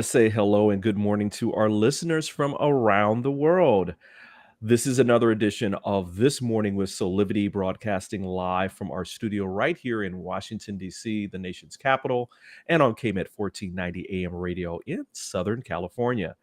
to say hello and good morning to our listeners from around the world. This is another edition of This Morning with Soulivity, broadcasting live from our studio right here in Washington, D.C., the nation's capital, and on KMET 1490 AM radio in Southern California.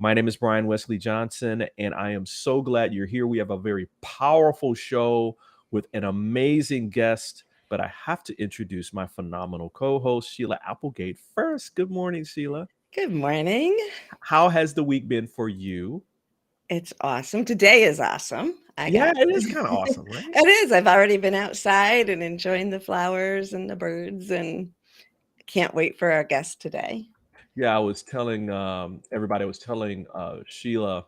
My name is Brian Wesley Johnson, and I am so glad you're here. We have a very powerful show with an amazing guest, but I have to introduce my phenomenal co-host, Sheila Applegate, first. Good morning, Sheila. Good morning. How has the week been for you? It's awesome. Today is awesome. It is kind of awesome, right? It is. I've already been outside and enjoying the flowers and the birds, and can't wait for our guest today. Yeah, I was telling everybody, I was telling Sheila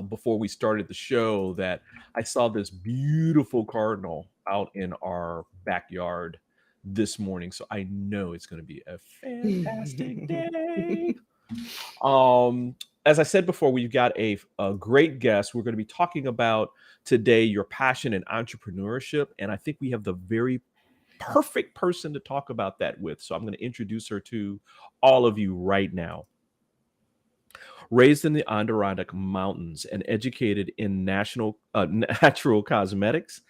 before we started the show that I saw this beautiful cardinal out in our backyard this morning. So I know it's going to be a fantastic day. As I said before, we've got a great guest. We're going to be talking about today your passion and entrepreneurship. And I think we have the very perfect person to talk about that with. So I'm going to introduce her to all of you right now. Raised in the Adirondack Mountains and educated in natural cosmetics,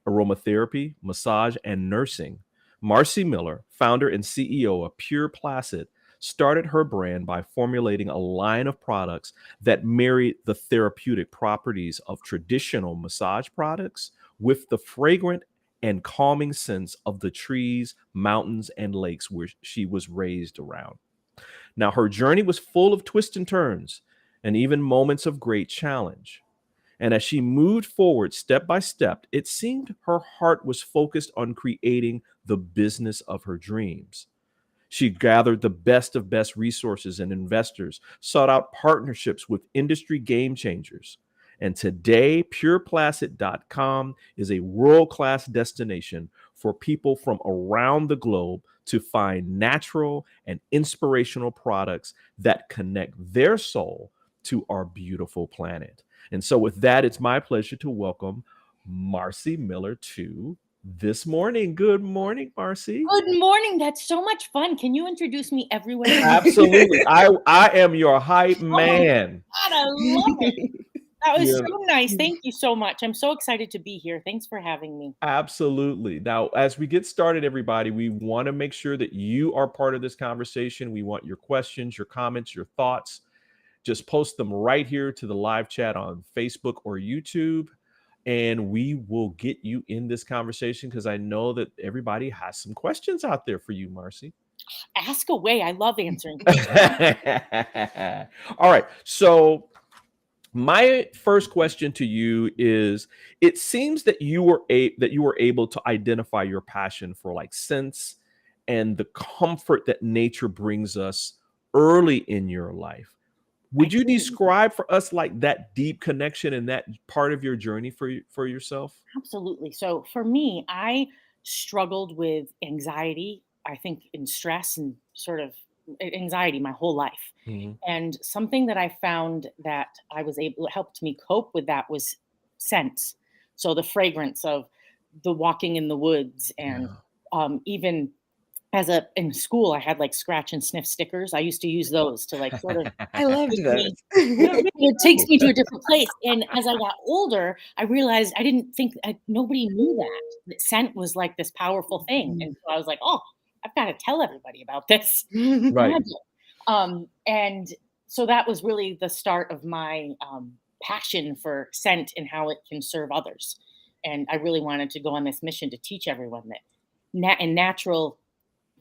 aromatherapy, massage, and nursing, MARCY Miller, founder and CEO of Pure Placid, started her brand by formulating a line of products that married the therapeutic properties of traditional massage products with the fragrant and calming sense of the trees, mountains, and lakes where she was raised around. Now, her journey was full of twists and turns and even moments of great challenge. And as she moved forward step by step, it seemed her heart was focused on creating the business of her dreams. She gathered the best of best resources and investors, sought out partnerships with industry game changers. And today, pureplacid.com is a world-class destination for people from around the globe to find natural and inspirational products that connect their soul to our beautiful planet. And so with that, it's my pleasure to welcome MARCY Miller to This Morning. Good morning, MARCY. Good morning. That's so much fun. Can you introduce me everywhere? Absolutely. I am your hype man. God, I love it. That was so nice. Thank you so much. I'm so excited to be here. Thanks for having me. Absolutely. Now, as we get started, everybody, we want to make sure that you are part of this conversation. We want your questions, your comments, your thoughts. Just post them right here to the live chat on Facebook or YouTube, and we will get you in this conversation because I know that everybody has some questions out there for you, MARCY. Ask away. I love answering. All right. So my first question to you is: it seems that you were able to identify your passion for like scents and the comfort that nature brings us early in your life. Would you describe for us like that deep connection and that part of your journey for yourself? Absolutely. So for me, I struggled with anxiety, I think in stress and sort of anxiety my whole life. Mhm. And something that I found that I was able helped me cope with that was scents. So the fragrance of the walking in the woods and even in school, I had like scratch and sniff stickers. I used to use those to like sort of I loved take those. me, it takes me to a different place. And as I got older, I realized I didn't think nobody knew that scent was like this powerful thing. And so I was like, oh, I've got to tell everybody about this. Right. And so that was really the start of my passion for scent and how it can serve others. And I really wanted to go on this mission to teach everyone that natural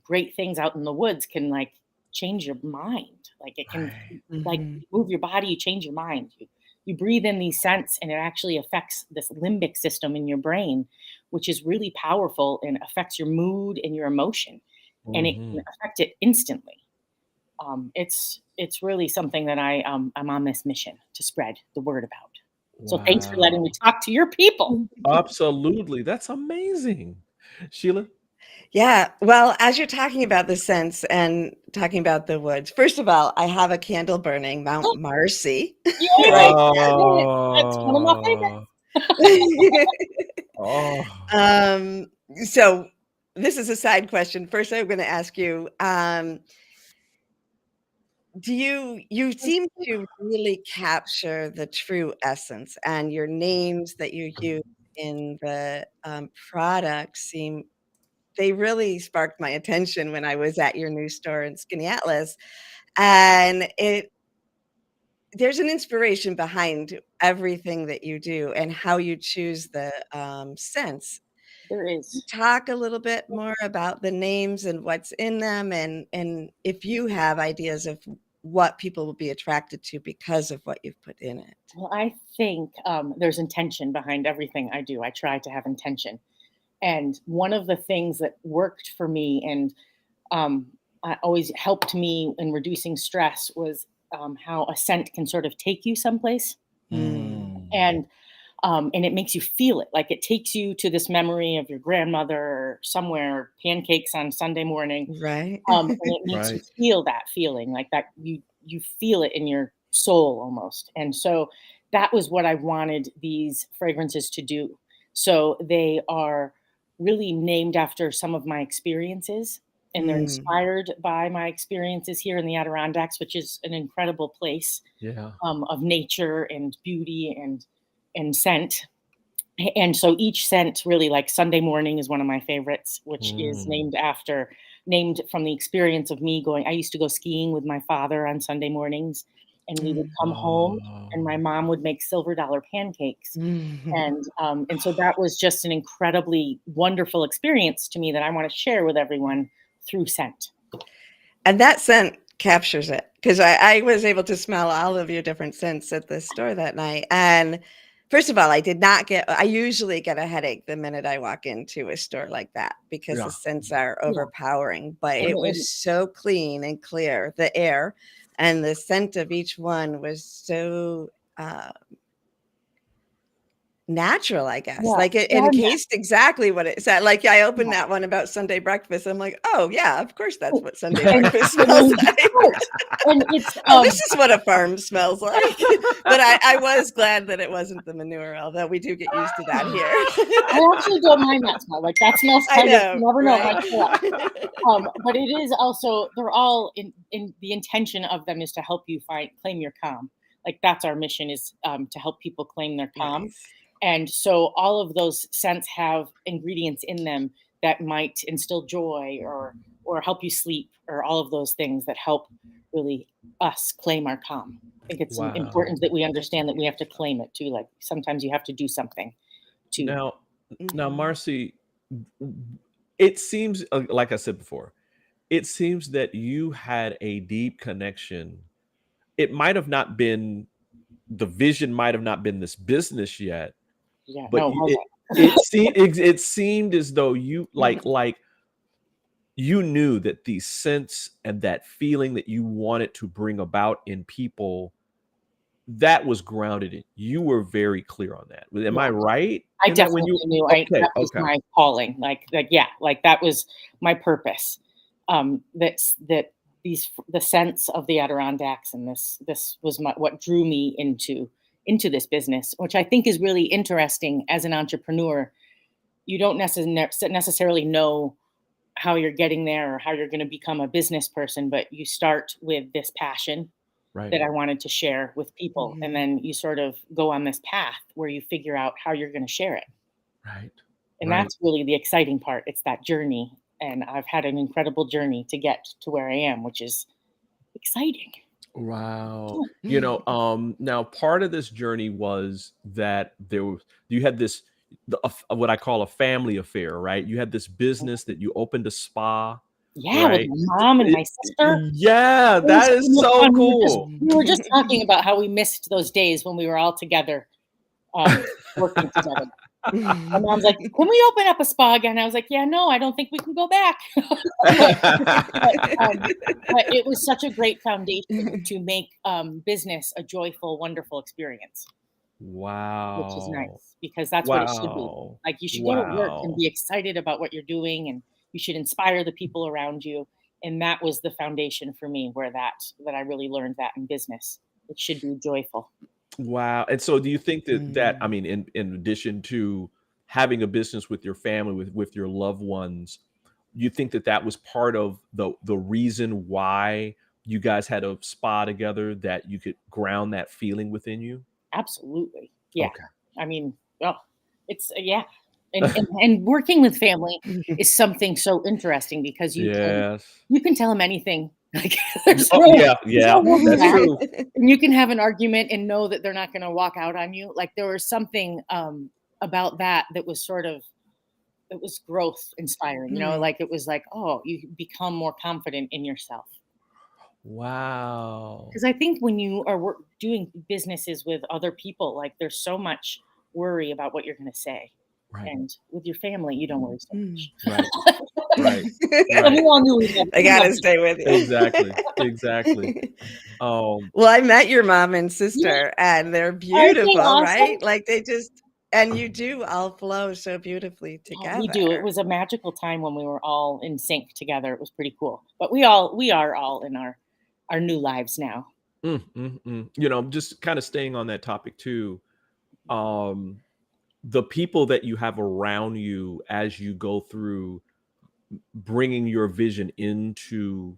great things out in the woods can like change your mind. Like it can like move your body, you change your mind. You breathe in these scents and it actually affects this limbic system in your brain, which is really powerful and affects your mood and your emotion. And it can affect it instantly. It's really something that I'm on this mission to spread the word about. So thanks for letting me talk to your people. Absolutely. That's amazing. Sheila? Yeah. Well, as you're talking about the scents and talking about the woods, first of all, I have a candle burning, Mount MARCY. Right. That's one of my favorites. So this is a side question. First, I'm going to ask you, you seem to really capture the true essence, and your names that you use in the, products they really sparked my attention when I was at your new store in Skinny Atlas, and there's an inspiration behind everything that you do and how you choose the, scents. There is. Talk a little bit more about the names and what's in them, and if you have ideas of what people will be attracted to because of what you've put in it. Well, I think there's intention behind everything I do. I try to have intention. And one of the things that worked for me and um, always helped me in reducing stress was how a scent can sort of take you someplace. Mm. And and it makes you feel it. Like it takes you to this memory of your grandmother or somewhere, pancakes on Sunday morning, Right? and it makes you Right. feel that feeling, like that you feel it in your soul almost. And so that was what I wanted these fragrances to do. So they are really named after some of my experiences, and they're Mm. inspired by my experiences here in the Adirondacks, which is an incredible place Yeah. of nature and beauty and scent. And so each scent really, like Sunday morning is one of my favorites, which is Mm. named from the experience of me going. I used to go skiing with my father on Sunday mornings, and we would Mm. come home and my Oh. mom would make silver dollar pancakes. Mhm. And so that was just an incredibly wonderful experience to me that I want to share with everyone through scent. And that scent captures it, 'cause I was able to smell all of your different scents at the store that night, and first of all, I usually get a headache the minute I walk into a store like that because the Yeah. scents are Yeah. overpowering, but And, it was and so clean and clear, the air, and the scent of each one was so, uh natural, I guess, yeah, like, it yeah, encased exactly what it said, like, I opened that one about Sunday breakfast, I'm like, "Oh, yeah, of course yeah. that's what Sunday And breakfast I smells mean, like. right. And it's Oh, this is what a farm smells like." But I was glad that it wasn't the manure, although we do get used to that here. I actually don't mind that smell. Like that smells I kind of, know, you never know, it right? might show up. But it is also, they're all in the intention of them is to help you claim your calm. Like that's our mission is to help people claim their calm. Nice. And so all of those scents have ingredients in them that might instill joy or help you sleep or all of those things that help really us claim our calm. I think it's Wow. important that we That's understand that we have to beautiful. claim it too. Like sometimes you have to do something to. Now, Mhm. Marcy, it seems like I said before, it seems that you had a deep connection. It might have not been the vision might have not been this business yet, Yeah, but no, hold it seemed as though you on. like you knew that the sense and that feeling that you wanted to bring about in people, that was grounded in you were very clear on that. Am Yeah, I right I in that when definitely you knew okay, that was okay. my calling. Like yeah, like that was my purpose. That the sense of the Adirondacks and this was what drew me into this business, which I think is really interesting as an entrepreneur. You don't necessarily know how you're getting there or how you're going to become a business person, but you start with this passion Right, that I wanted to share with people. And Mhm. then you sort of go on this path where you figure out how you're going to share it. right, And right. that's really the exciting part. It's that journey. And I've had an incredible journey to get to where I am, which is exciting. Wow. Yeah. Now part of this journey was that you had this what I call a family affair, right? You had this business that you opened a spa, Yeah, with right? my mom and It- my sister. yeah, It was that so is much so fun. cool. We were just talking about how we missed those days when we were all together, working together. My mom's like, "Can we open up a spa again?" I was like, "Yeah, no, I don't think we can go back." but, but, um, but it was such a great foundation to make business a joyful, wonderful experience, which is Wow. nice because that's what it should be. Wow. Like you should go to work and Wow. be excited about what you're doing, and you should inspire the people around you. And that was the foundation for me, where that I really learned that in business. It should be joyful. Wow. And so do you think that I Mm. mean in addition to having a business with your family with your loved ones, you think that that was part of the reason why you guys had a spa together that you could ground that feeling within you? Absolutely. Yeah. Okay. I mean, oh, it's yeah. And working with family is something so interesting because Yes. you can tell them anything. Like there's Oh, no yeah, there's no yeah, holding that's back. true. And you can have an argument and know that they're not going to walk out on you. Like there was something about that was sort of, it was growth inspiring, Mm. like it was like, oh, you become more confident in yourself. Wow. Because I think when you are doing businesses with other people, like there's so much worry about what you're going to say. Right, And with your family, you don't worry so Mm. much. right, And right. we all knew we had I gotta stay with you. Exactly, exactly. Well, I met your mom and Yeah, sister, and they're aren't they beautiful, awesome? right? Like, they just and you do all flow so beautifully Oh, we do. It together. was a magical time when we were all in sync together. It was pretty cool. But we are all in our new lives now. Just kind of staying on that topic too. Um, the people that you have around you as you go through bringing your vision into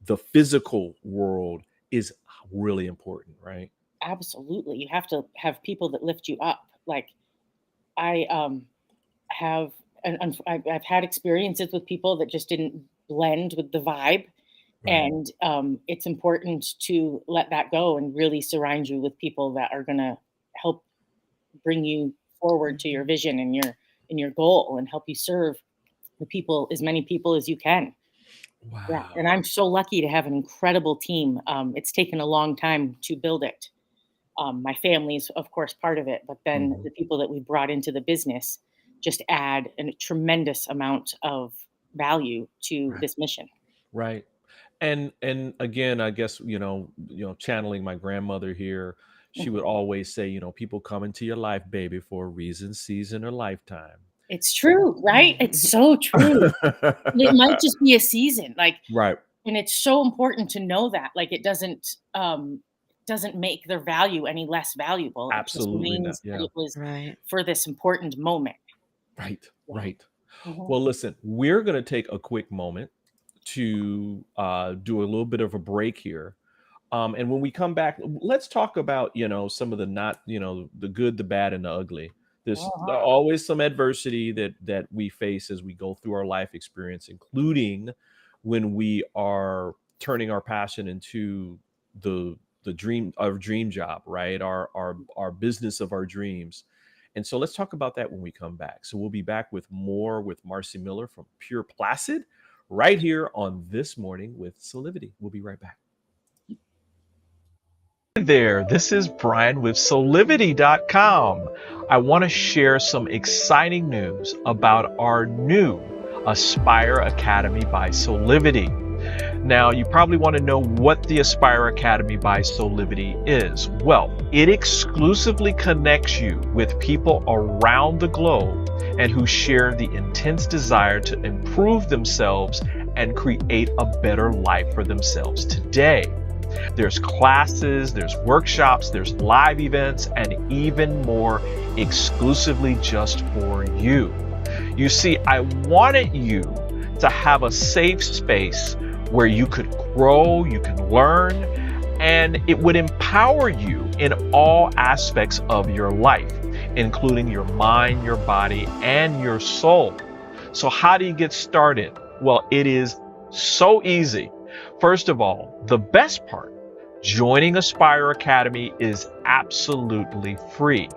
the physical world is really important, right? Absolutely. You have to have people that lift you up. Like I have I've had experiences with people that just didn't blend with the vibe. Right. And it's important to let that go and really surround you with people that are going to help bring you forward to your Mhm. vision and your goal and help you serve as many people as you can. Yeah, and Wow. I'm so lucky to have an incredible team. It's taken a long time to build it. My family's, of course, part of it, but then Mhm. the people that we brought into the business just add a tremendous amount of value to Right. this mission. Right. And again, I guess, channeling my grandmother here, she would Mhm. always say, people come into your life, baby, for a reason, season, or lifetime. It's true, right? It's so true. It might just be a season, like, Right. and it's so important to know that. Like, it doesn't make their value any less valuable. It just Absolutely not. means that Yeah. it was Right. for this important moment. Right. Yeah. Right. Mhm. Well, listen, we're going to take a quick moment to do a little bit of a break here. And when we come back, let's talk about, some of the not, the good, the bad, and the ugly. There's Uh-huh. always some adversity that we face as we go through our life experience, including when we are turning our passion into the dream, our dream job, right? Our business of our dreams. And so let's talk about that when we come back. So we'll be back with more with Marcy Miller from Pure Placid right here on This Morning with Soulivity. We'll be right back. Hey there, this is Brian with Soulivity.com. I want to share some exciting news about our new Aspire Academy by Soulivity. Now, you probably want to know what the Aspire Academy by Soulivity is. Well, it exclusively connects you with people around the globe and who share the intense desire to improve themselves and create a better life for themselves today. There's classes, there's workshops, there's live events, and even more exclusively just for you. You see, I wanted you to have a safe space where you could grow, you can learn, and it would empower you in all aspects of your life, including your mind, your body, and your soul. So how do you get started? Well, it is so easy. First of all, the best part, joining Aspire Academy is absolutely free.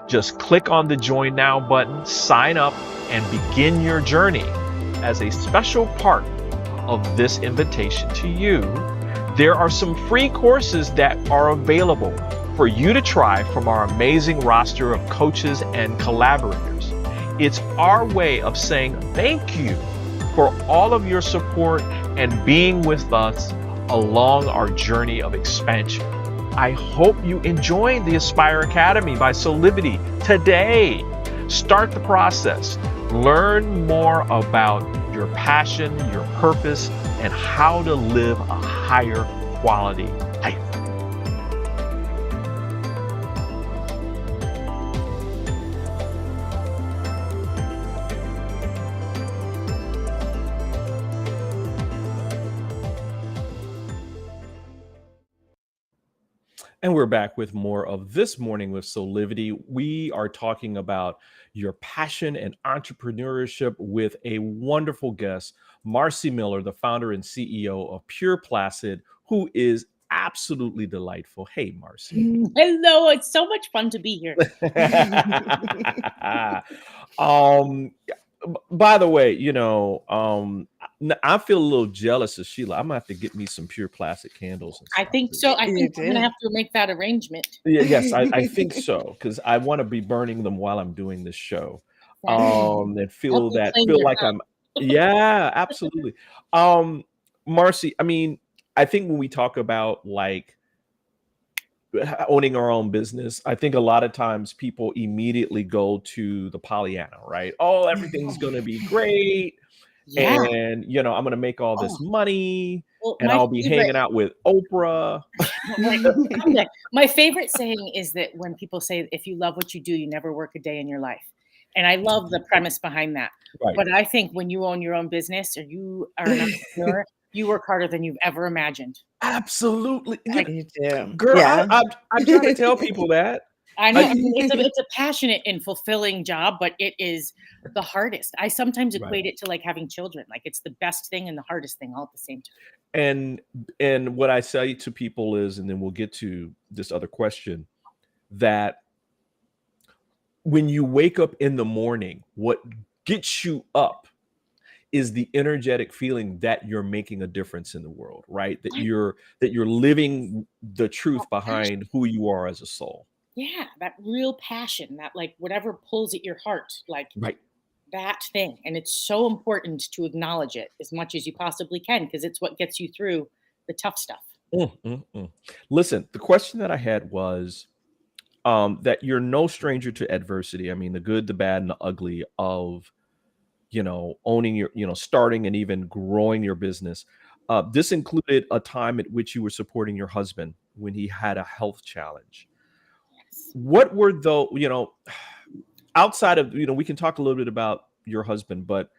Just click on the Join Now button, sign up, and begin your journey. As a special part of this invitation to you, there are some free courses that are available for you to try from our amazing roster of coaches and collaborators. It's our way of saying thank you for all of your support and being with us along our journey of expansion. I hope you enjoy the Aspire Academy by Soulivity today. Start the process. Learn more about your passion, your purpose, and how to live a higher quality life. And we're back with more of This Morning with Soulivity. We are talking about your passion and entrepreneurship with a wonderful guest, MARCY Miller, the founder and CEO of Pure Placid, who is absolutely delightful. Hey, MARCY. Hello, it's so much fun to be here. um, by the way, I feel a little jealous of Sheila. I'm gonna have to get me some Pure Placid candles and I stuff. think so. I You think I'm gonna do. have to make that arrangement. Yes, I think so, because I want to be burning them while I'm doing this show. And Help me claim feel your like time. yeah, absolutely. Um, Marcy, I mean, I think when we talk about like owning our own business, I think a lot of times people immediately go to the Pollyanna, right? Oh, everything's gonna be great, Yeah. and I'm gonna make all Oh, this money, well, and I'll be hanging out with Oprah. right. My favorite saying is that when people say, if you love what you do, you never work a day in your life. And I love the premise behind that. Right. But I think when you own your own business or you are an entrepreneur, you work harder than you've ever imagined. Absolutely. Like, You do. Girl, Yeah. I'm trying to tell people that. I know. I I mean, it's a passionate and fulfilling job, but it is the hardest. I sometimes Right. equate it to like having children. Like it's the best thing and the hardest thing all at the same time. And what I say to people is, and then we'll get to this other question, that when you wake up in the morning, what gets you up is the energetic feeling that you're making a difference in the world, right? That Right. you're living the truth Passion. behind who you are as a soul. Yeah, that real passion, that like whatever pulls at your heart, like Right. that thing. And it's so important to acknowledge it as much as you possibly can because it's what gets you through the tough stuff. Mm. Listen, the question that I had was that you're no stranger to adversity. I mean, the good, the bad, and the ugly of owning your, starting and even growing your business. This included a time at which you were supporting your husband when he had a health challenge. Yes. What were though, outside of, we can talk a little bit about your husband, but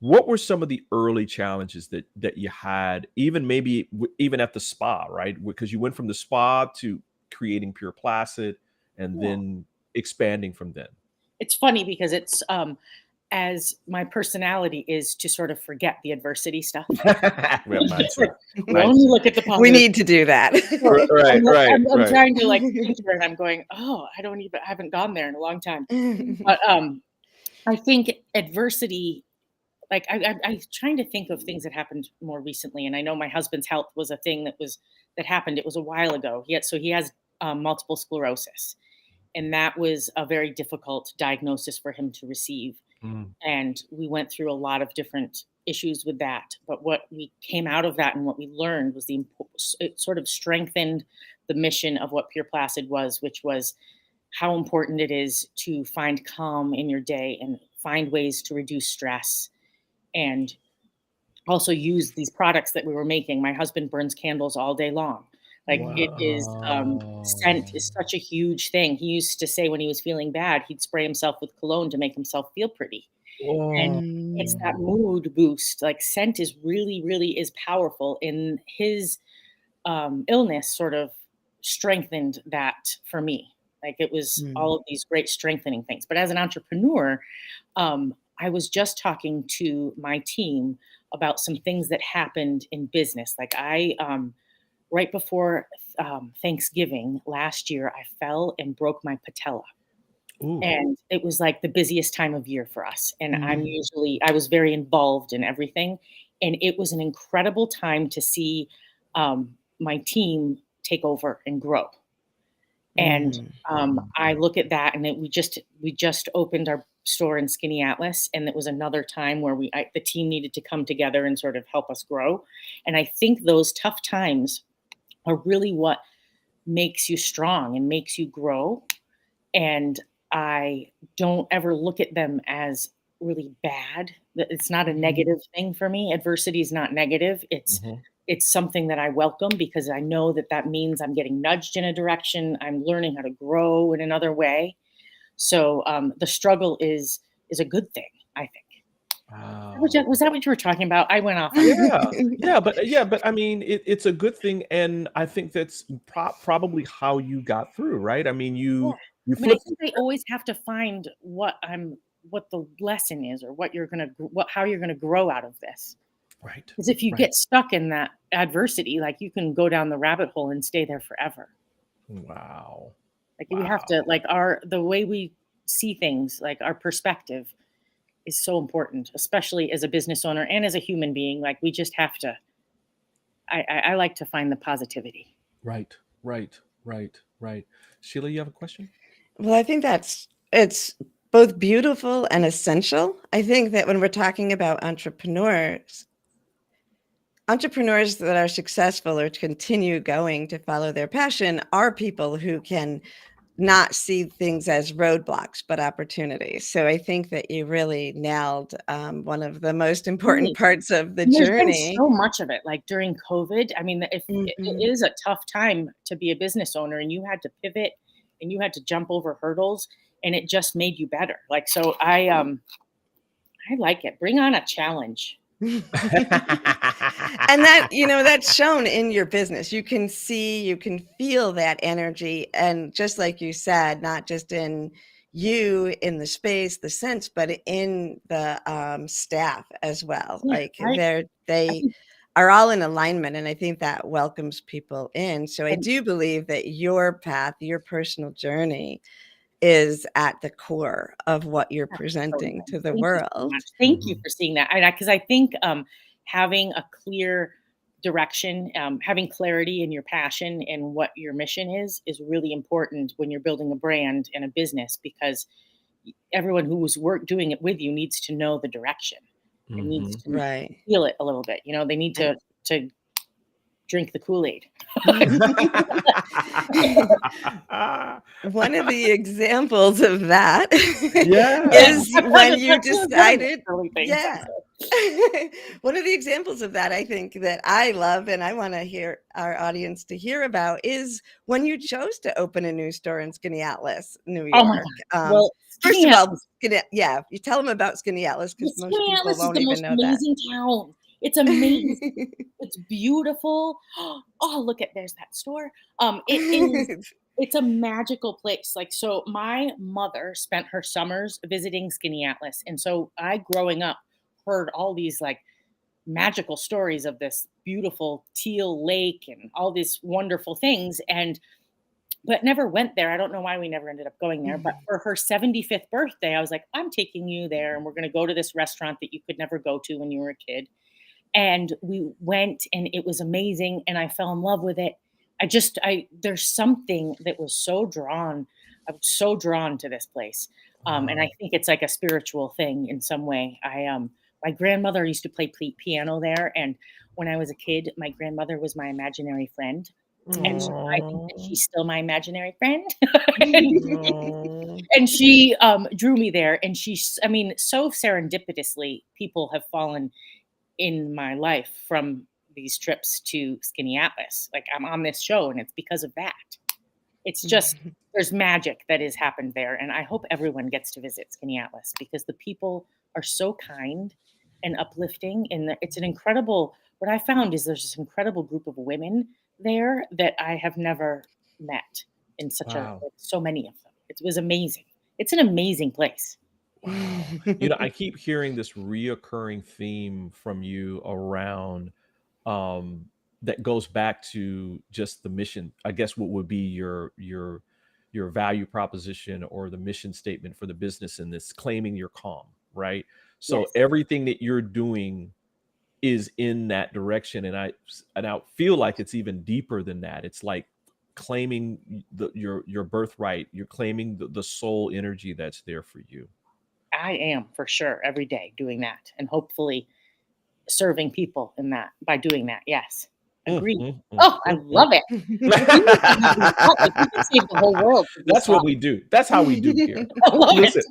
what were some of the early challenges that you had, even maybe even at the spa, right? Because you went from the spa to creating Pure Placid and Yeah. then expanding from then. It's funny because it's as my personality is to sort of forget the adversity stuff. Well, mine It's too. like we Mine only too. look at the We positive. need to do that. I'm Right. trying to like think through it. I'm going, oh, I haven't gone there in a long time. But I think adversity, like I'm trying to think of things that happened more recently. And I know my husband's health was a thing that happened. It was a while ago. He has multiple sclerosis. And that was a very difficult diagnosis for him to receive. Mm, And we went through a lot of different issues with that. But what we came out of that and what we learned was it sort of strengthened the mission of what Pure Placid was, which was how important it is to find calm in your day and find ways to reduce stress and also use these products that we were making. My husband burns candles all day long. Like it is, scent wow. is such a huge thing. He used to say when he was feeling bad, he'd spray himself with cologne to make himself feel pretty. And Wow. it's that mood boost. Like scent is really, really is powerful. In his illness, sort of strengthened that for me. Like it was Mm. all of these great strengthening things. But as an entrepreneur, I was just talking to my team about some things that happened in business. Like right before Thanksgiving last year, I fell and broke my patella. Ooh. And it was like the busiest time of year for us. And Mm. I was very involved in everything. And it was an incredible time to see my team take over and grow. And Mm. I look at that, and we just opened our store in Skinny Atlas, and it was another time where the team needed to come together and sort of help us grow. And I think those tough times are really what makes you strong and makes you grow. And I don't ever look at them as really bad. It's not a Mhm. negative thing for me. Adversity is not negative. Mhm. It's something that I welcome because I know that that means I'm getting nudged in a direction. I'm learning how to grow in another way. So the struggle is a good thing, I think. Wow. Was that what you were talking about? I went off on that. Yeah. Yeah, but I mean, it's a good thing, and I think that's probably how you got through, right? I mean, Yeah. you I mean, I flipped. think I always have to find what the lesson is, or what you're gonna what how you're gonna grow out of this. Right. Because if you Right. get stuck in that adversity, like, you can go down the rabbit hole and stay there forever. Wow. Like, we have to, Wow. like, our the way we see things, like, our perspective is so important, especially as a business owner and as a human being. Like, we just have to I like to find the positivity. Right. Right. Right. Right. Sheila, you have a question? Well, I think it's both beautiful and essential. I think that when we're talking about entrepreneurs that are successful or continue going to follow their passion are people who can not see things as roadblocks, but opportunities. So I think that you really nailed one of the most important Really. parts of the And there's been journey. so much of it, like, during COVID. I mean, if it Mhm. is a tough time to be a business owner, and you had to pivot, and you had to jump over hurdles, and it just made you better. Like, so I like it. Bring on a challenge. And that, that's shown in your business. You can see, you can feel that energy. And just like you said, not just in you, in the space, the sense, but in the staff as well. Yeah, Like I they think are all in alignment. And I think that welcomes people in. So I and do believe that your path, your personal journey is at the core of what you're that's so presenting nice. to the Thank you so world. much. Thank you Mhm. for seeing that. And because I think, having a clear direction, having clarity in your passion and what your mission is really important when you're building a brand and a business, because everyone who's doing it with you needs to know the direction. It needs Mhm. to Right. feel it a little bit. They need And to drink the Kool-Aid. one of the examples of that Yeah, Yeah. is when you that's really good at decided, early things. yeah. One of the examples of that I think that I love and I want to hear our audience to hear about is when you chose to open a new store in Skinny Atlas, New Oh my York. god. Well, First Skinny of all, Atlas yeah, you tell them about Skinny Atlas because most Skinny people Atlas is won't the even most know that. amazing town. It's amazing. It's beautiful. Oh, look at there's that store. It's a magical place. Like, so my mother spent her summers visiting Skinny Atlas. And so I, growing up, heard all these, like, magical stories of this beautiful teal lake and all these wonderful things, and but never went there. I don't know why we never ended up going there. But for her 75th birthday, I was like, I'm taking you there, and we're going to go to this restaurant that you could never go to when you were a kid. And we went, and it was amazing, and I fell in love with it. There's something that was I was so drawn to this place. And I Wow. think it's like a spiritual thing in some way. My grandmother used to play piano there, and when I was a kid, my grandmother was my imaginary friend. And so I think that Aw. she's still my imaginary friend. and, Aw. and she drew me there, and I mean, so serendipitously, people have fallen in my life from these trips to Skinny Atlas. Like, I'm on this show, and it's because of that. It's just there's magic that has happened there, and I hope everyone gets to visit Skinny Atlas because the people are so kind and uplifting, and it's an incredible. What I found is there's this incredible group of women there that I have never met in Wow. so many of them. It was amazing. It's an amazing place. Wow. I keep hearing this reoccurring theme from you around that goes back to just the mission. I guess what would be your value proposition or the mission statement for the business in this claiming your calm, right? So Yes. everything that you're doing is in that direction, and I feel like it's even deeper than that. It's like claiming your birthright. You're claiming the soul energy that's there for you. I am for sure every day doing that, and hopefully serving people in that by doing that. Yes. Mm, Agreed. mm, mm, Oh, I mm, mm. love it. We need to have these talk like, we could save the whole world with these That's what talks. we do. That's how we do here. I love it. Listen,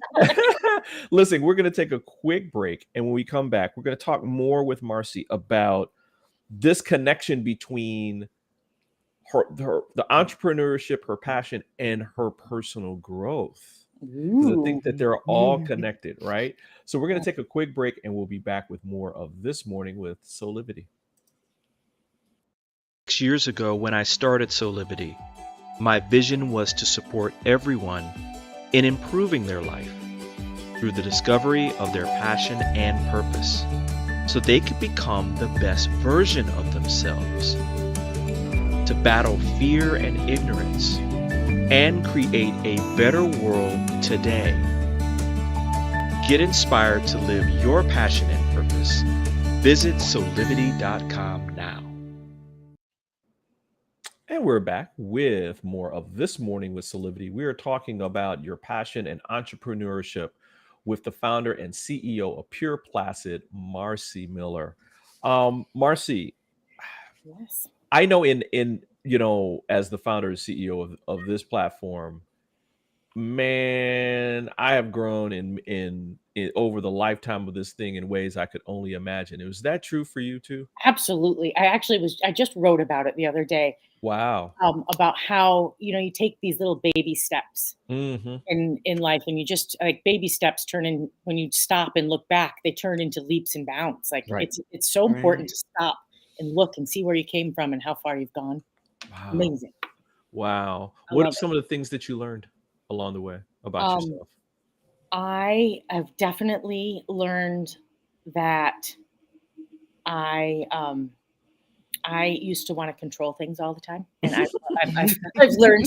listen, we're going to take a quick break. And when we come back, we're going to talk more with Marcy about this connection between the entrepreneurship, her passion, and her personal growth. because I think that Ooh. they're all connected, right? So we're going to take a quick break and we'll be back with more of This Morning with Soulivity. 6 years ago, when I started Soulivity, my vision was to support everyone in improving their life through the discovery of their passion and purpose, so they could become the best version of themselves, to battle fear and ignorance, and create a better world today. Get inspired to live your passion and purpose. Visit Soulivity.com now. And we're back with more of This Morning with Soulivity. We are talking about your passion and entrepreneurship with the founder and CEO of Pure Placid, MARCY Miller. MARCY, Yes. I know in as the founder and CEO of this platform, man, I have grown in over the lifetime of this thing in ways I could only imagine. Was that true for you too? Absolutely. I just wrote about it the other day, Wow. about how, you take these little baby steps Hmm. in life, and you just like baby steps turn in when you stop and look back, they turn into leaps and bounds. Like Right. it's so important Right. to stop and look and see where you came from and how far you've gone. Wow. Amazing. Wow. I What are love it. some of the things that you learned along the way about Um, yourself? I have definitely learned that I I used to want to control things all the time, and I've learned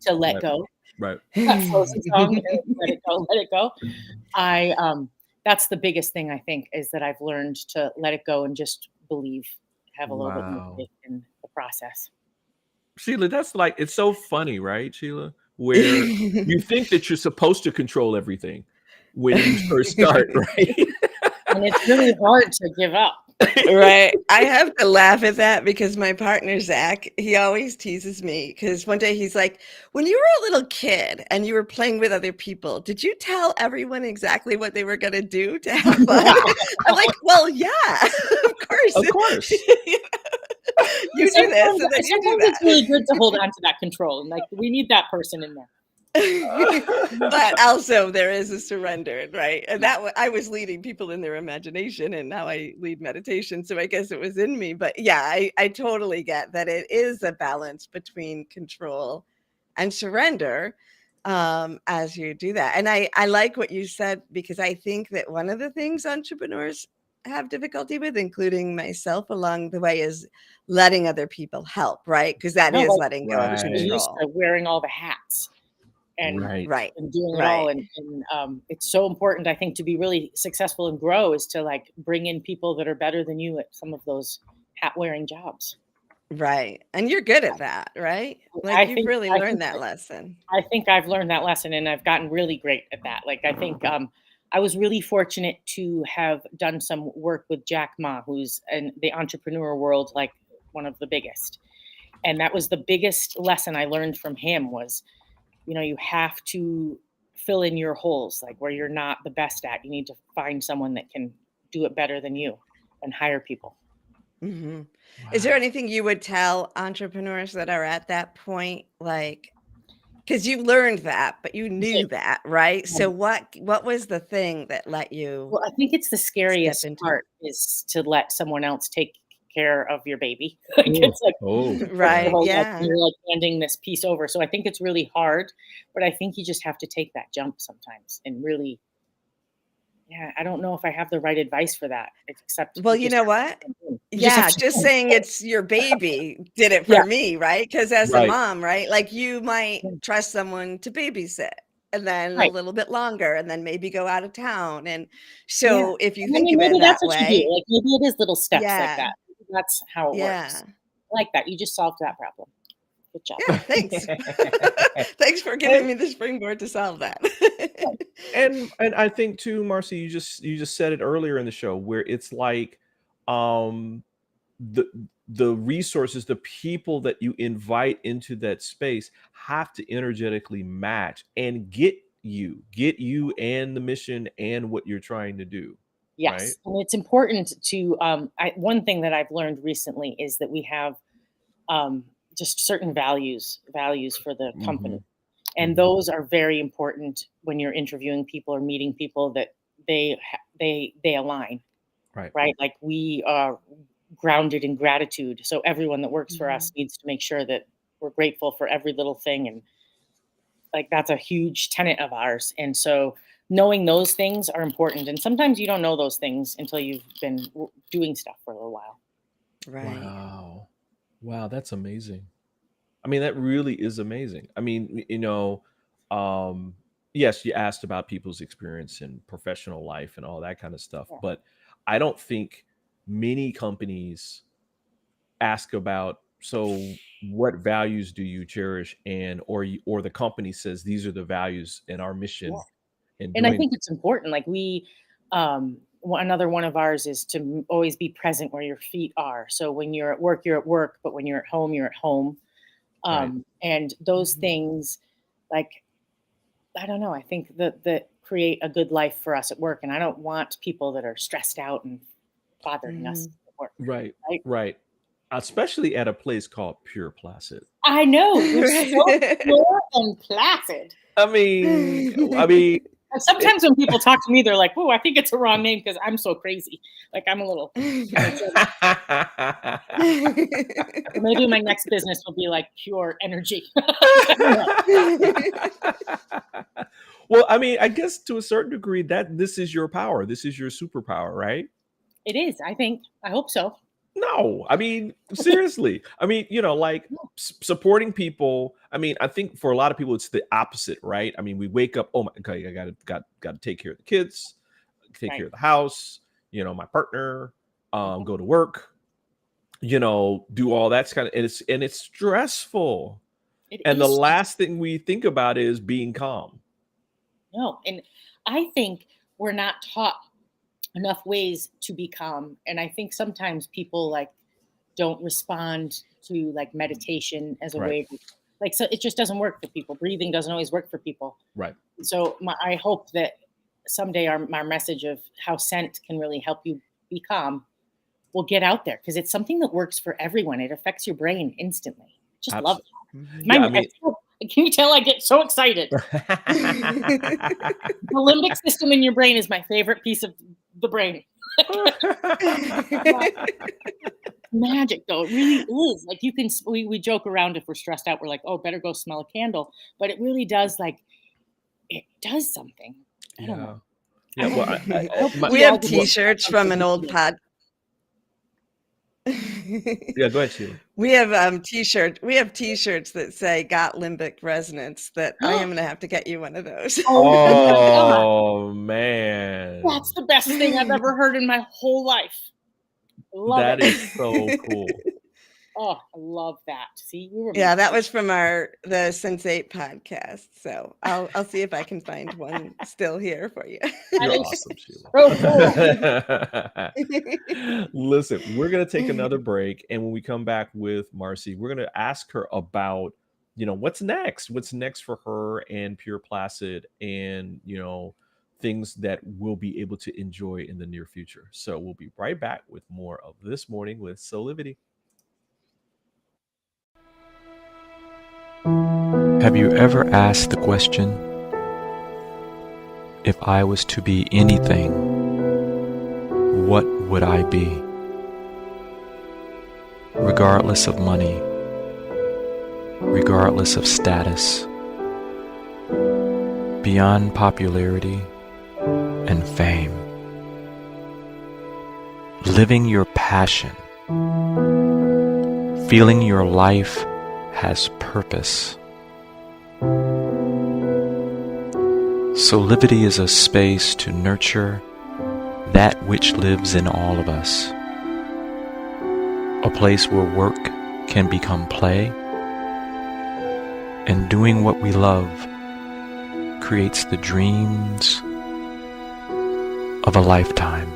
to let Right. go. Right. That Frozen song, let it go, let it go. That's the biggest thing I think, is that I've learned to let it go and just believe, have a little bit more Wow. faith in the process. Sheila, that's like, it's so funny, right, Sheila? Where you think that you're supposed to control everything when you first start, right? And it's really hard to give up. Right. I have to laugh at that because my partner, Zach, he always teases me because one day he's like, when you were a little kid and you were playing with other people, did you tell everyone exactly what they were going to do to have fun? I'm like, well, yeah, of course. Of course. You do this and then you do Sometimes that. it's really good to hold on to that control, and like we need that person in there. But also there is a surrender, right? And I was leading people in their imagination, and now I lead meditation, so I guess it was in me. But yeah, I totally get that it is a balance between control and surrender, as you do that. And I like what you said, because I think that one of the things entrepreneurs have difficulty with, including myself along the way, is letting other people help, right? Because that No, is like letting go we're of just so used control. to wearing all the hats and Right. Right. doing it all, Right. and it's so important, I think, to be really successful and grow, is to like bring in people that are better than you at some of those hat wearing jobs. Right. And you're good at that, right? Like I you've think really I learned think that lesson. I think I've learned that lesson, and I've gotten really great at that. Like I think I was really fortunate to have done some work with Jack Ma, who's in the entrepreneur world, like one of the biggest. And that was the biggest lesson I learned from him was, you have to fill in your holes, like where you're not the best at. You need to find someone that can do it better than you and hire people. Hmm. Is there Wow. anything you would tell entrepreneurs that are at that point? Like, because you learned that, but you knew that, right? So what was the thing that let you Well, I think it's the step scariest into part, is to let someone else take care of your baby. Like Oh. it's like Oh. it? first of Right. all, like, Yeah. you're like handing this piece over. So I think it's really hard, but I think you just have to take that jump sometimes and really, yeah, I don't know if I have the right advice for that, except Well, you you just know have what? to jump in. You just have Yeah, to just jump saying it's your baby did it in. for me, right? Because as a Right. mom, right, like you might Yeah. trust someone to babysit and then a Right. little bit longer and then maybe go out of town. And Yeah. so if you And I think mean, of it maybe that that's what you do. way, Like maybe it is little steps like yeah, that. Maybe that's how it works. yeah, I like that. You just solved that problem. Good job. yeah, thanks. Thanks for giving And me the springboard to solve that. and I think too, Marcy, you just said it earlier in the show, where it's like um the resources, the people that you invite into that space have to energetically match and get you and the mission and what you're trying to do, right? Yes, and it's important to, one thing that I've learned recently is that we have, just certain values for the company. Hmm. And Mhm. those are very important when you're interviewing people or meeting people, that they align, Right. right? Like, we are grounded in gratitude. So everyone that works for us Mhm. needs to make sure that we're grateful for every little thing. And like, that's a huge tenet of ours. And so knowing those things are important. And sometimes you don't know those things until you've been doing stuff for a little while. Right. Wow. Wow, that's amazing. I mean, that really is amazing. I mean, um, yes, you asked about people's experience in professional life and all that kind of stuff, Yeah. but I don't think many companies ask about, so what values do you cherish, and or the company says these are the values in our Yeah. mission in And I doing. think it's important. Like, another one of ours is to always be present where your feet are. So when you're at work, but when you're at home, you're at home. Right. And those Mhm. things, like, I don't know, I think that create a good life for us at work. And I don't want people that are stressed out and bothering us Mhm. at work, Right. right? Right. Especially at a place called Pure Placid. I know, we're so Right. pure and placid. I mean, And it, sometimes when people talk to me, they're like, "Oh, I think it's a wrong name because I'm so crazy." Like, I'm a little energetic. So maybe my next business will be like pure energy. I don't know. well, I mean, I guess to a certain degree that this is your power. This is your superpower, right? It is, I think. I hope so. No, I mean, seriously. I mean, like supporting people. I mean, I think for a lot of people, it's the opposite, right? I mean, we wake up, oh my, okay, I got to take care of the kids, take care Right. of the house, my partner, Mhm. go to work, do all that kind of, and it's stressful. It And the is last thing we think about is being calm. no, and I think we're not taught enough ways to be calm. And I think sometimes people, like, don't respond to, like, meditation as a Right, way to, like, so it just doesn't work for people. Breathing doesn't always work for people. right. So I hope that someday our message of how scent can really help you be calm will get out there, because it's something that works for everyone. It affects your brain instantly. Just love Absolutely. it. Mhm. Yeah, My, I mean, can you tell I get so excited? The limbic system in your brain is my favorite piece of the brain. Magic, though. It really is. Like, you can, we joke around if we're stressed out. We're like, oh, better go smell a candle. But it really does, like, it does something. I don't know. yeah, yeah. Well, I hope that my, We we all have get well, T-shirts something from an old today. pod. yeah. Go ahead, Sheila. We have T-shirts that say "Got limbic resonance." That I am gonna have to get you one of those. Oh my God. Oh man, That's the best thing I've ever heard in my whole life. Love that it. is so cool. Oh, I love that. See, we were Yeah, meant to that be. was from the Sense8 podcast. So I'll see if I can find one still here for you. That You're is awesome, Sheila. so cool. Listen, we're gonna take another break, and when we come back with Marcy, we're gonna ask her about, what's next. What's next for her and Pure Placid, and things that we'll be able to enjoy in the near future. So we'll be right back with more of This Morning with Soulivity. Have you ever asked the question, if I was to be anything, what would I be? Regardless of money, regardless of status, beyond popularity and fame. Living your passion, feeling your life has purpose. Soulivity is a space to nurture that which lives in all of us. A place where work can become play, and doing what we love creates the dreams of a lifetime.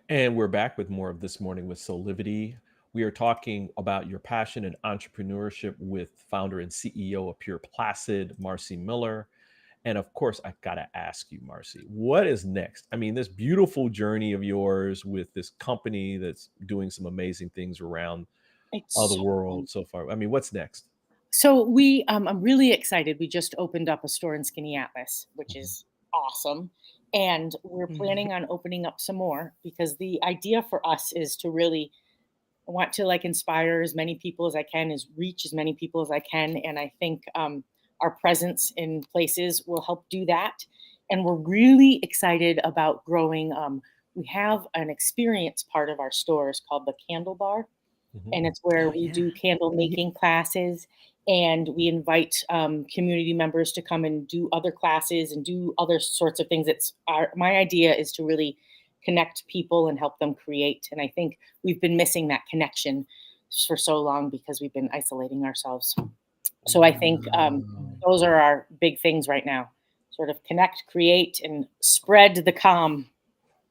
And we're back with more of This Morning with Soulivity. We are talking about your passion and entrepreneurship with founder and CEO of Pure Placid, Marcy Miller. And of course, I gotta ask you, Marcy, what is next? I mean, this beautiful journey of yours with this company that's doing some amazing things around the It's so fun. world so far. I mean, what's next? So I'm really excited. We just opened up a store in Skinny Atlas, which Mhm. is awesome. And we're Mhm. planning on opening up some more because the idea for us is to really I want to like inspire as many people as I can, is reach as many people as I can. And I think our presence in places will help do that. And we're really excited about growing. We have an experience part of our stores called the Candle Bar, Mhm. and it's where Oh, we yeah. do candle making classes, and we invite community members to come and do other classes and do other sorts of things. My idea is to really connect people and help them create, and I think we've been missing that connection for so long because we've been isolating ourselves. So I think Wow. those are our big things right now: sort of connect, create, and spread the calm.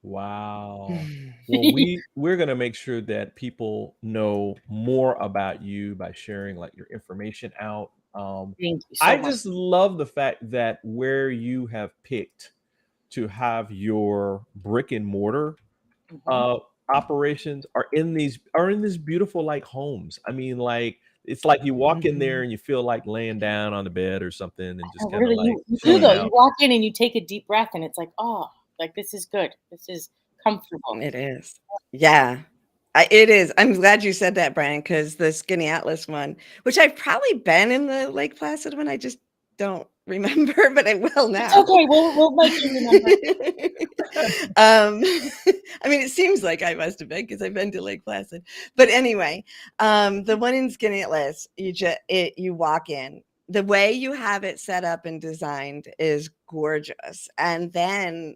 Wow. Mhm. Well, we're gonna make sure that people know more about you by sharing like your information out. Thank you so I much. just love the fact that where you have picked to have your brick and mortar Mhm. uh operations are in these beautiful like homes. I mean, like it's like you walk in there Mhm. and you feel like laying down on the bed or something and just kind of Really, like you do chilling though. You out. walk in and you take a deep breath, and it's like, oh, like this is good. This is comfortable. It is. Yeah. It is. I'm glad you said that, Brian, because the Skinny Atlas one, which I've probably been in the Lake Placid one, I just don't remember, but I will It's now. okay. We'll make you remember. Um, I mean, it seems like I must have been because I've been to Lake Placid. But anyway, the one in Skinny Atlas, you walk in. The way you have it set up and designed is gorgeous. And then,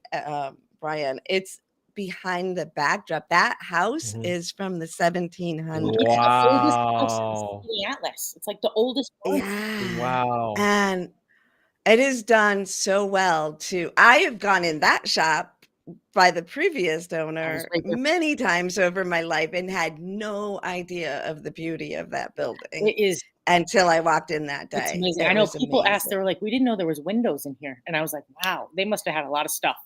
Brian, it's behind the backdrop. That house Mhm. is from the It's 1700s. the oldest house in Wow. the Atlas. It's like the oldest one. Yeah. Wow. And it is done so well too. I have gone in that shop by the previous I was owner right there. many times over my life and had no idea of the beauty of that building It is. until I walked in that It's day. amazing. I It know was people asked. They amazing. were like, "We didn't know there was windows in here," and I was like, "Wow, they must have had a lot of stuff."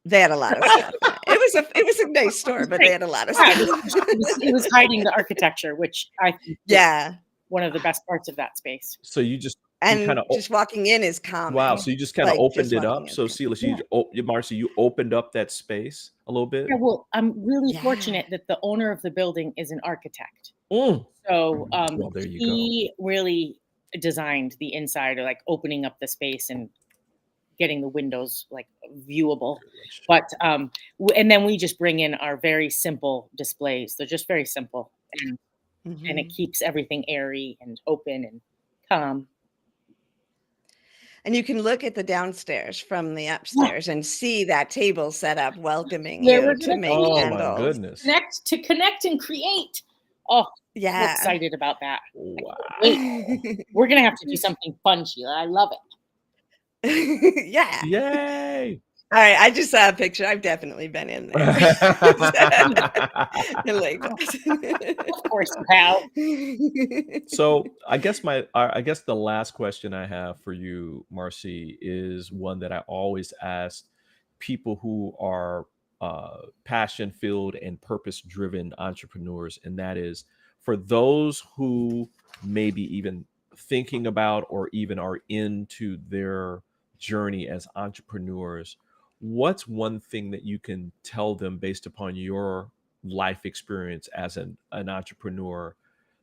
They had a lot of stuff in it. It was a nice It store, was but they great. had a lot of Yeah, stuff. it was hiding the architecture, which I think is Yeah. one of the best parts of that space. So you kind And of just walking in is wow, calming. so you just kinda Like opened just it walking up. in is So calming. Sheila, Yeah. Marcy, you opened up that space a little bit? Yeah, well, I'm really Yeah. fortunate that the owner of the building is an architect. Mm. So, Well, there you go. he really designed the inside, or like opening up the space and getting the windows like viewable. Privilege. But and then we just bring in our very simple displays. They're just very simple, and it Mhm. keeps everything airy and open and calm. And you can look at the downstairs from the Yeah, upstairs and see that table set up welcoming where you we're to gonna make Oh create, my candles. goodness. connect and create. Oh, so Yeah. excited about that. I can't wait. Wow. We're gonna have to do something fun, Sheila. I love it. Yeah. Yay. Alright, I just saw a picture. I've definitely been in there. In Lake Placid. Of course you have. So, I guess the last question I have for you, Marcy, is one that I always ask people who are passion-filled and purpose-driven entrepreneurs, and that is for those who maybe even thinking about or even are into their journey as entrepreneurs, what's one thing that you can tell them based upon your life experience as an entrepreneur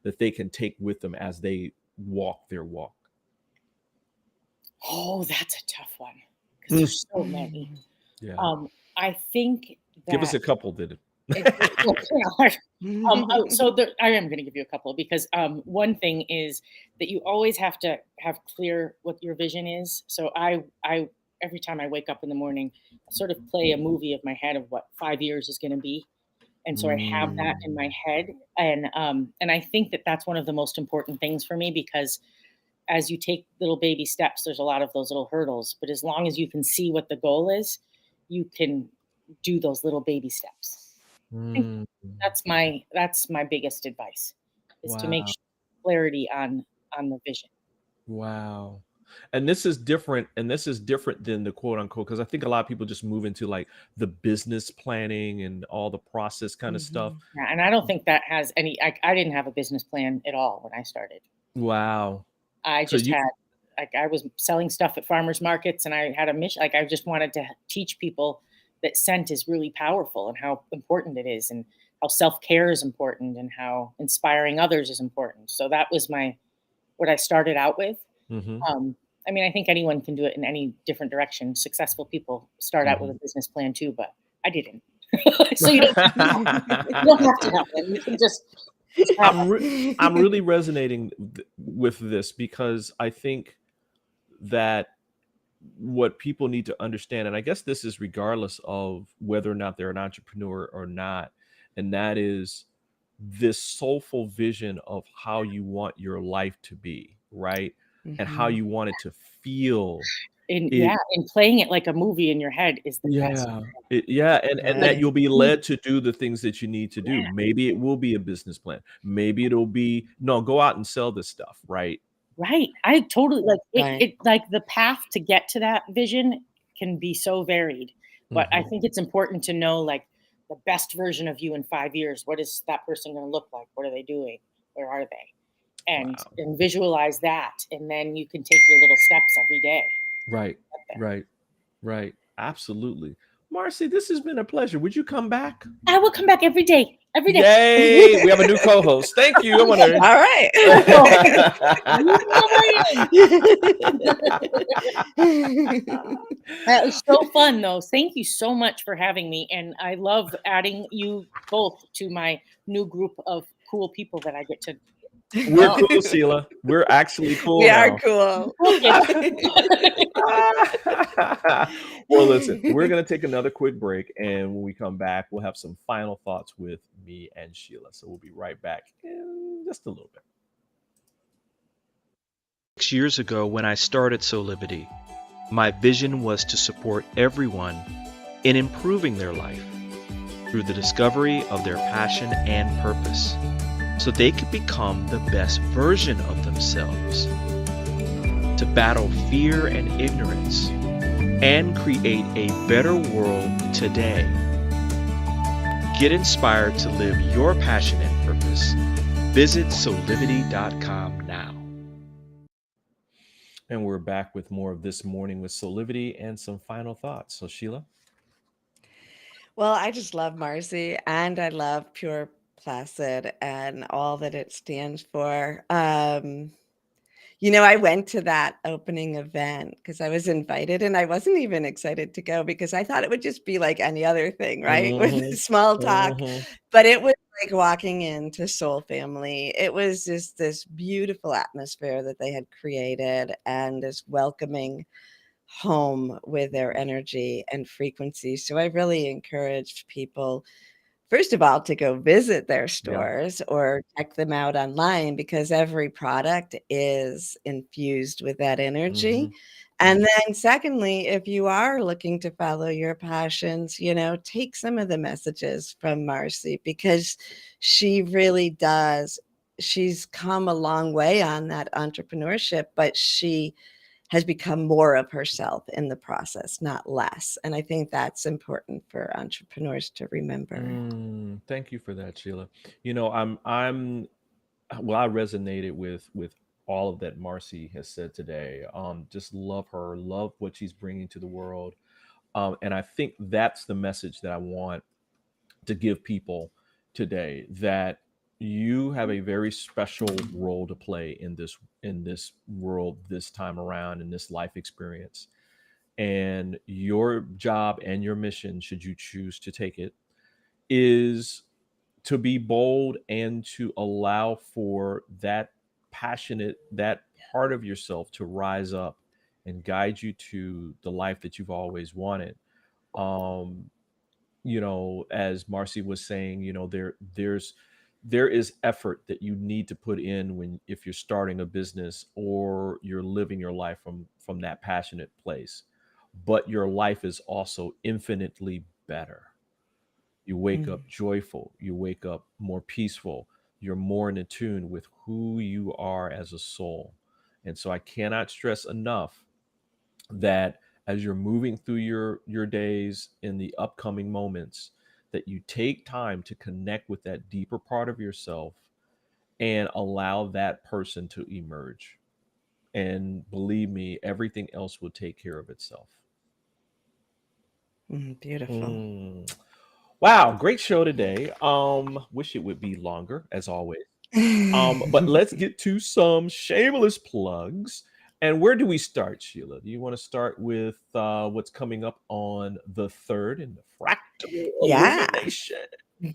that they can take with them as they walk their walk? Oh, that's a tough one because Mm. there's so many. Yeah. I think Give us that a couple that it's kinda hard. So I am going to give you a couple because one thing is that you always have to have clear what your vision is. So I every time I wake up in the morning, I sort of play a movie of my head of what 5 years is going to be, and so I have that in my Mm. head, and I think that that's one of the most important things for me because as you take little baby steps, there's a lot of those little hurdles, but as long as you can see what the goal is, you can do those little baby steps. I think Mm. that's my biggest advice is to make Wow. clarity on the vision. Wow. And this is different, than the quote unquote, because I think a lot of people just move into like the business planning and all the process kind of stuff. Mhm. Yeah, and I don't think that has any. I didn't have a business plan at all when I started. Wow. I So just you had like I was selling stuff at farmers markets, and I had a mission. Like I just wanted to teach people that scent is really powerful and how important it is, and how self care is important, and how inspiring others is important. So that was my what I started out with. Mhm. Um, I mean, I think anyone can do it in any different direction. Successful people start out with Mhm. a business plan too, but I didn't. So you don't have to have one. You can just start I'm re- I'm really resonating with this because I think that what people need to understand, and I guess this is regardless of whether or not they're an entrepreneur or not, and that is this soulful vision of how you want your life to be, right? And how Mhm. you want it to feel. and It yeah, and playing it like a movie in your head is the best. Yeah. Yeah, and that Right. you'll be led to do the things that you need to do. Yeah, Maybe it will be a business plan. Maybe it'll be, "No, go out and sell this stuff," right? right. I totally like it. Right. It like the path to get to that vision can be so varied, but I Mhm. think it's important to know like the best version of you in 5 years. What is that person going to look like? What are they doing? Where are they? Wow. And visualize that, and then you can take your little steps every day. Right. Get there. Right. Right. Absolutely. Marcy, this has been a pleasure. Would you come back? I will come back every day. Every day. Yay! We have a new co-host. Thank you. I want All right. to. That was so fun, though. Thank you so much for having me, and I love adding you both to my new group of cool people that I get to We're know. cool, Sheila. We're actually We cool are now. cool. Cool kids. Well, listen, we're going to take another quick break. And when we come back, we'll have some final thoughts with me and Sheila. So we'll be right back in just a little bit. 6 years ago, when I started Soulivity, my vision was to support everyone in improving their life through the discovery of their passion and purpose, so they could become the best version of themselves, to battle fear and ignorance, and create a better world today. Get inspired to live your passion and purpose. Visit Soulivity.com now. And we're back with more of This Morning with Soulivity and some final thoughts. So, Sheila? Well, I just love Marcy and I love Pure Placid and all that it stands for. I went to that opening event because I was invited and I wasn't even excited to go because I thought it would just be like any other thing, right? With Mhm. small talk. Mhm. But it was like walking into Soul Family. It was just this beautiful atmosphere that they had created and this welcoming home with their energy and frequency. So I really encouraged people, first of all, to go visit their Yeah. stores or check them out online because every product is infused with that energy. Mhm. And then secondly, if you are looking to follow your passions, take some of the messages from Marcy because she really does. She's come a long way on that entrepreneurship, but she has become more of herself in the process, not less. And I think that's important for entrepreneurs to remember. Thank you for that, Sheila. I'm well, I resonated with all of that Marcy has said today. Just love her, love what she's bringing to the world. And I think that's the message that I want to give people today, that you have a very special role to play in this world this time around, in this life experience. And your job and your mission, should you choose to take it, is to be bold and to allow for that part of yourself to rise up and guide you to the life that you've always wanted. um as Marcy was saying, there is effort that you need to put in when, if you're starting a business or you're living your life from that passionate place, but your life is also infinitely better. You wake Mm. up joyful, you wake up more peaceful, you're more in tune with who you are as a soul. And so I cannot stress enough that as you're moving through your days in the upcoming moments, that you take time to connect with that deeper part of yourself and allow that person to emerge. And believe me, everything else will take care of itself. Beautiful. Wow, great show today. Wish it would be longer, as always. But let's get to some shameless plugs. And where do we start, Sheila? Do you want to start with what's coming up on the 3rd in the fractal Yeah. illumination?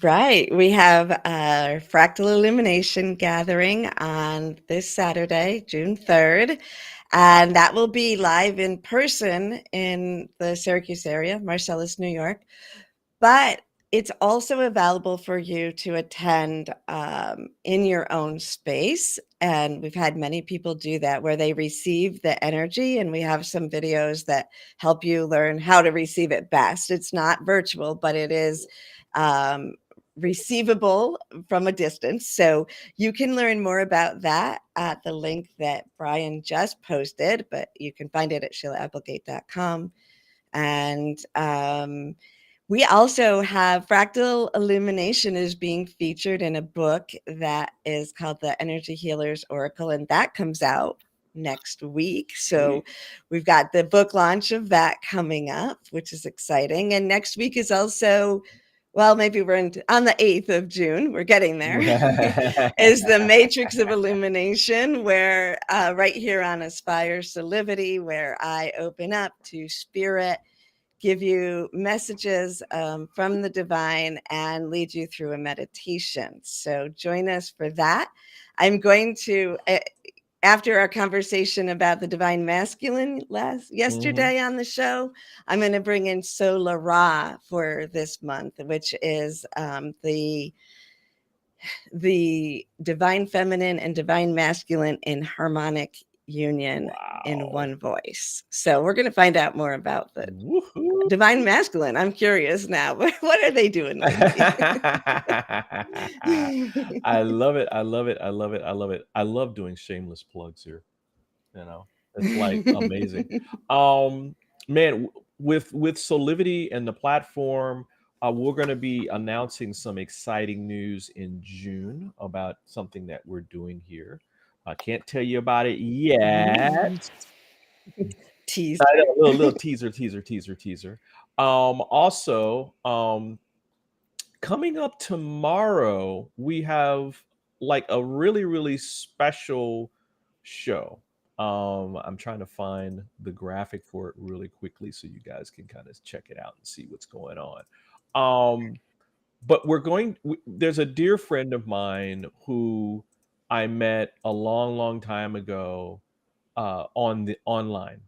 Right. We have our Fractal Illumination gathering on this Saturday, June 3rd. And that will be live in person in the Syracuse area, Marcellus, New York. But it's also available for you to attend in your own space. And we've had many people do that where they receive the energy, and we have some videos that help you learn how to receive it best. It's not virtual, but it is receivable from a distance. So you can learn more about that at the link that Brian just posted, but you can find it at SheilaApplegate.com. And we also have Fractal Illumination is being featured in a book that is called The Energy Healer's Oracle, and that comes out next week. So we've got the book launch of that coming up, which is exciting. And next week is also, well, maybe we're on the 8th of June. We're getting there. Is the Matrix of Illumination, where right here on Aspire Soulivity, where I open up to spirit, give you messages from the divine, and lead you through a meditation. So join us for that. I'm going to, after our conversation about the divine masculine yesterday on the show, I'm going to bring in Solar Ra for this month, which is the divine feminine and divine masculine in harmonic union in one voice. So we're going to find out more about the divine masculine. I'm curious now. What are they doing lately? I love it. I love it. I love it. I love it. I love doing shameless plugs here. You know, it's like amazing. Man, with Soulivity and the platform, we're going to be announcing some exciting news in June about something that we're doing here. I can't tell you about it yet. Teaser. I know, little teaser. Also, coming up tomorrow, we have like a really, really special show. I'm trying to find the graphic for it really quickly so you guys can kind of check it out and see what's going on. But there's a dear friend of mine who I met a long, long time ago online.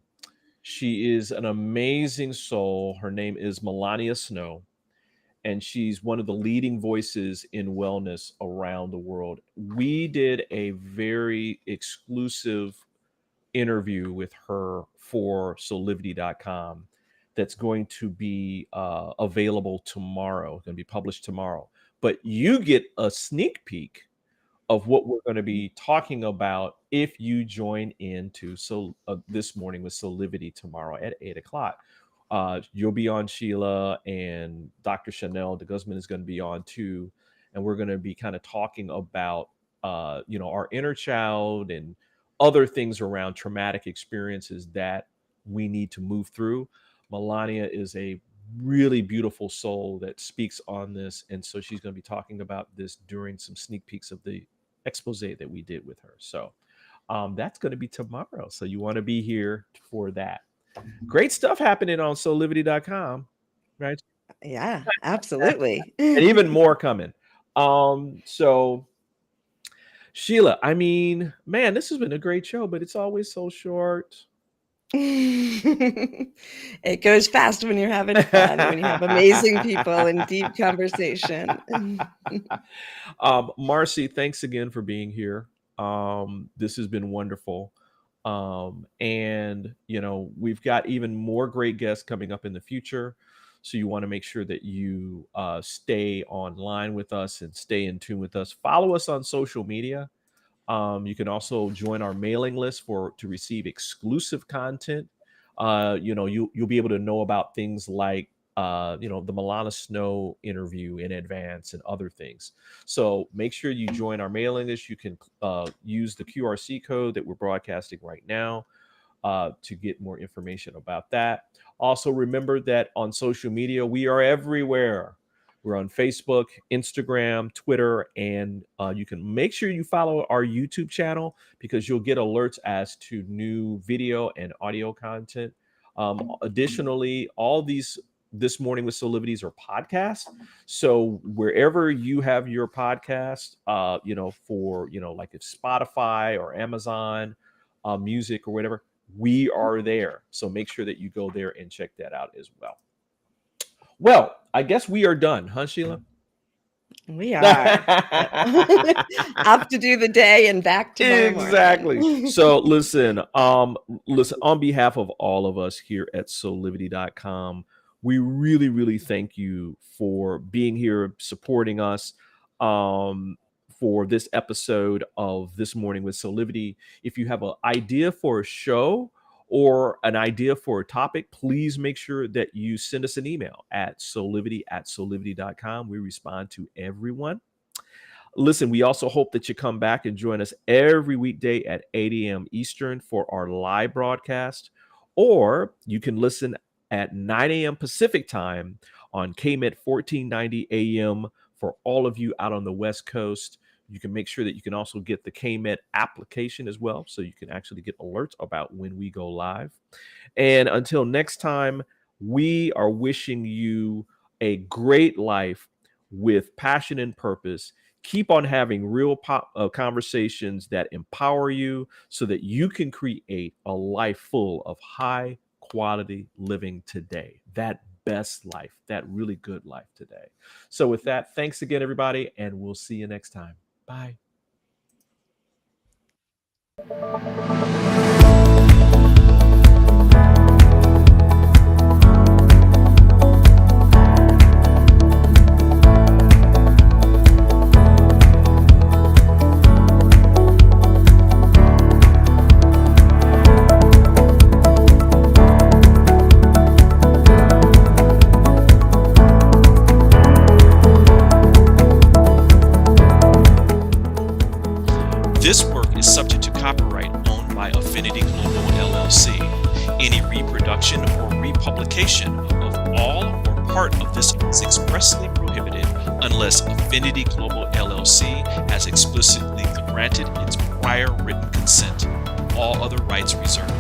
She is an amazing soul. Her name is Melania Snow, and she's one of the leading voices in wellness around the world. We did a very exclusive interview with her for Soulivity.com that's going to be available tomorrow, going to be published tomorrow. But you get a sneak peek of what we're going to be talking about if you join into this morning with Soulivity tomorrow at 8 o'clock. You'll be on, Sheila, and Dr. Chanel de Guzman is going to be on too. And we're going to be kind of talking about, our inner child and other things around traumatic experiences that we need to move through. Melania is a really beautiful soul that speaks on this. And so she's going to be talking about this during some sneak peeks of the expose that we did with her. So that's going to be tomorrow. So you want to be here for that. Great stuff happening on Soulivity.com, right? Yeah, absolutely. And even more coming. So Sheila, I mean, man, this has been a great show, but it's always so short. It goes fast when you're having fun, when you have amazing people and deep conversation. MARCY, thanks again for being here. This has been wonderful. And we've got even more great guests coming up in the future. So you want to make sure that you stay online with us and stay in tune with us. Follow us on social media. You can also join our mailing list to receive exclusive content. You'll be able to know about things like the Milana Snow interview in advance and other things. So make sure you join our mailing list. You can use the QRC code that we're broadcasting right now to get more information about that. Also, remember that on social media, we are everywhere. We're on Facebook, Instagram, Twitter, and you can make sure you follow our YouTube channel because you'll get alerts as to new video and audio content. Additionally, all these This Morning with Soulivity are podcasts. So wherever you have your podcast, like if Spotify or Amazon Music or whatever, we are there. So make sure that you go there and check that out as well. Well, I guess we are done, huh, Sheila? We are. Off to do the day and back tomorrow morning. Exactly. So listen, on behalf of all of us here at Soulivity.com, we really, really thank you for being here, supporting us for this episode of This Morning with Soulivity. If you have an idea for a show or an idea for a topic, please make sure that you send us an email at soulivity@soulivity.com. We respond to everyone. Listen, we also hope that you come back and join us every weekday at 8 a.m. Eastern for our live broadcast, or you can listen at 9 a.m. Pacific time on KMET 1490 AM for all of you out on the West Coast. You can make sure that you can also get the KMET application as well, so you can actually get alerts about when we go live. And until next time, we are wishing you a great life with passion and purpose. Keep on having real conversations that empower you so that you can create a life full of high quality living today. That best life, that really good life today. So with that, thanks again, everybody, and we'll see you next time. Bye. This work is subject to copyright owned by Affinity Global LLC. Any reproduction or republication of all or part of this is expressly prohibited unless Affinity Global LLC has explicitly granted its prior written consent. All other rights reserved.